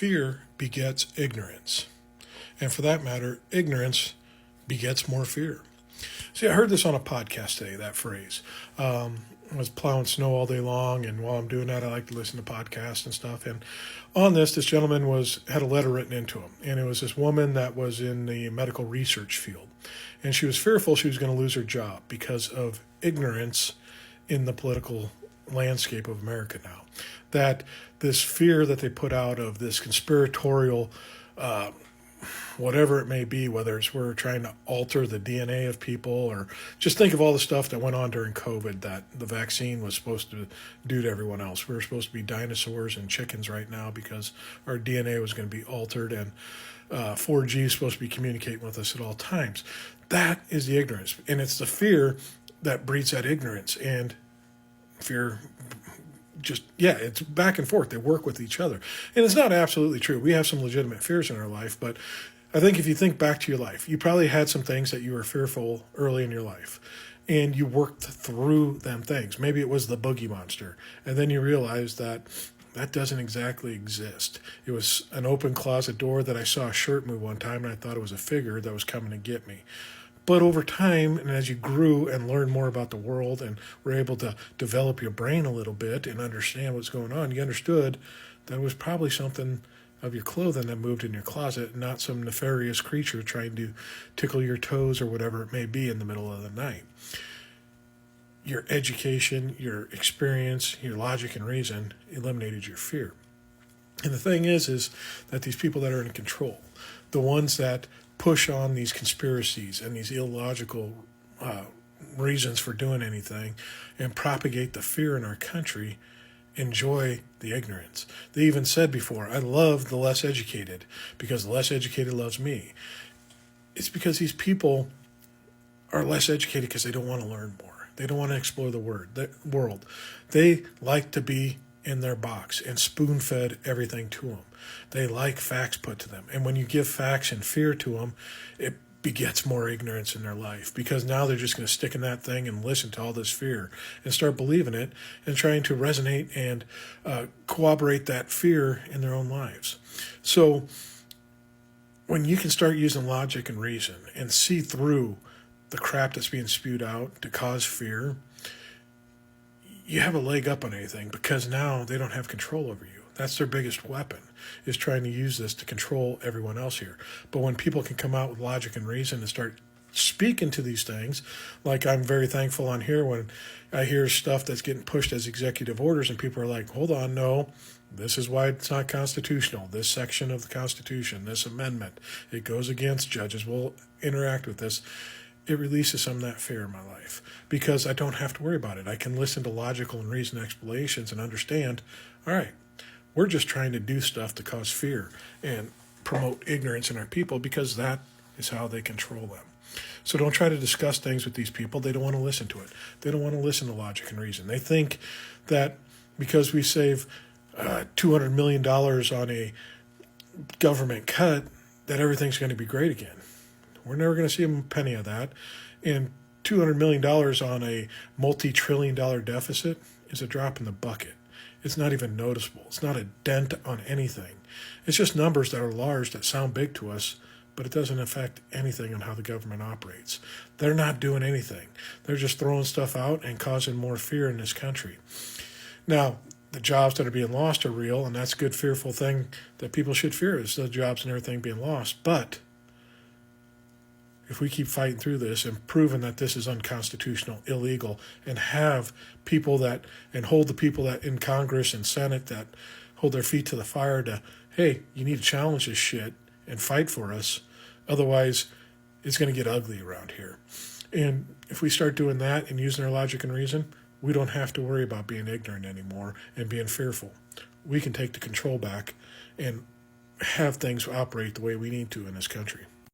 fear begets ignorance. And for that matter, ignorance begets more fear. See, I heard this on a podcast today, that phrase. I was plowing snow all day long, and while I'm doing that, I like to listen to podcasts and stuff. And on this gentleman had a letter written into him, and it was this woman that was in the medical research field, and she was fearful she was going to lose her job because of ignorance in the political landscape of America now. That this fear that they put out of this conspiratorial whatever it may be, whether it's we're trying to alter the DNA of people, or just think of all the stuff that went on during COVID that the vaccine was supposed to do to everyone else. We were supposed to be dinosaurs and chickens right now because our DNA was going to be altered, and 4G is supposed to be communicating with us at all times. That is the ignorance, and it's the fear that breeds that ignorance, and fear it's back and forth. They work with each other. And it's not absolutely true. We have some legitimate fears in our life, but I think if you think back to your life, you probably had some things that you were fearful early in your life, and you worked through them things. Maybe it was the boogie monster, and then you realized that doesn't exactly exist. It was an open closet door that I saw a shirt move one time, and I thought it was a figure that was coming to get me. But over time, and as you grew and learned more about the world and were able to develop your brain a little bit and understand what's going on, you understood that it was probably something of your clothing that moved in your closet, not some nefarious creature trying to tickle your toes or whatever it may be in the middle of the night. Your education, your experience, your logic and reason eliminated your fear. And the thing is that these people that are in control, the ones that push on these conspiracies and these illogical reasons for doing anything and propagate the fear in our country, enjoy the ignorance. They even said before, I love the less educated because the less educated loves me. It's because these people are less educated because they don't want to learn more. They don't want to explore the world. They like to be in their box and spoon-fed everything to them. They like facts put to them. And when you give facts and fear to them, it begets more ignorance in their life, because now they're just going to stick in that thing and listen to all this fear and start believing it and trying to resonate and corroborate that fear in their own lives. So when you can start using logic and reason and see through the crap that's being spewed out to cause fear, you have a leg up on anything, because now they don't have control over you. That's their biggest weapon, is trying to use this to control everyone else here. But when people can come out with logic and reason and start speaking to these things, like I'm very thankful on here when I hear stuff that's getting pushed as executive orders and people are like, hold on, no, this is why it's not constitutional. This section of the Constitution, this amendment, it goes against, judges will interact with this. It releases some of that fear in my life, because I don't have to worry about it. I can listen to logical and reasoned explanations and understand, all right, we're just trying to do stuff to cause fear and promote ignorance in our people, because that is how they control them. So don't try to discuss things with these people. They don't want to listen to it. They don't want to listen to logic and reason. They think that because we save $200 million on a government cut, that everything's going to be great again. We're never going to see a penny of that. And $200 million on a multi-trillion-dollar deficit is a drop in the bucket. It's not even noticeable. It's not a dent on anything. It's just numbers that are large that sound big to us, but it doesn't affect anything on how the government operates. They're not doing anything. They're just throwing stuff out and causing more fear in this country. Now, the jobs that are being lost are real, and that's a good, fearful thing that people should fear, is the jobs and everything being lost. But if we keep fighting through this and proving that this is unconstitutional, illegal, and have people that, and hold the people that in Congress and Senate that hold their feet to the fire to, hey, you need to challenge this shit and fight for us. Otherwise, it's going to get ugly around here. And if we start doing that and using our logic and reason, we don't have to worry about being ignorant anymore and being fearful. We can take the control back and have things operate the way we need to in this country.